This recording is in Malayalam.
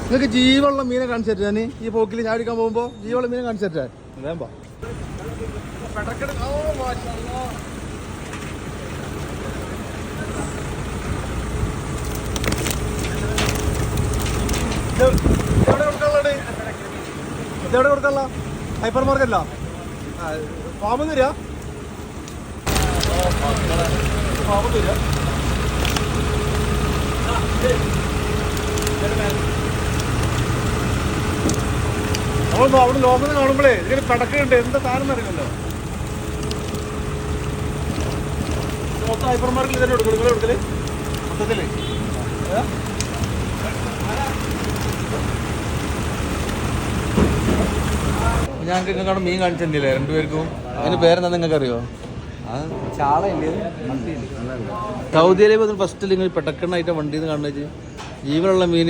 നിങ്ങൾക്ക് ജീവനുള്ള മീനെ കാണിച്ചു തരാം. ഞാൻ ഈ പോക്കിൽ ഞാൻ അടിക്കാൻ പോകുമ്പോൾ ജീവനുള്ള മീനെ കാണിച്ചു തരാം. വേമ്പോ ഇതെവിടെ കൊടുക്കാനുള്ള ഹൈപ്പർ മാർക്കറ്റല്ല, ഫാമിൽ തരാ. ഫാമിൽ തരാ. നമ്മൾ അവിടെ ലോകത്ത് കാണുമ്പോഴേ ഇതിന് പടക്കുണ്ട്. എന്താ സാധനം അറിയില്ലല്ലോ. മൊത്തം ഹൈപ്പർ മാർക്കറ്റിൽ തന്നെ എടുക്കും. നിങ്ങൾ എടുക്കല് മൊത്തത്തില് ഞാൻ നിങ്ങൾക്കാണ് മീൻ കാണിച്ചിട്ടില്ലേ രണ്ടുപേർക്കും? അതിന്റെ പേരെന്താ നിങ്ങൾക്ക് അറിയോ? സൗദി അറേബ്യ ഫസ്റ്റ് നിങ്ങൾ പെട്ടക്കണ്ണായിട്ട് വണ്ടിയിൽ നിന്ന് കാണുന്നത് ജീവനുള്ള മീൻ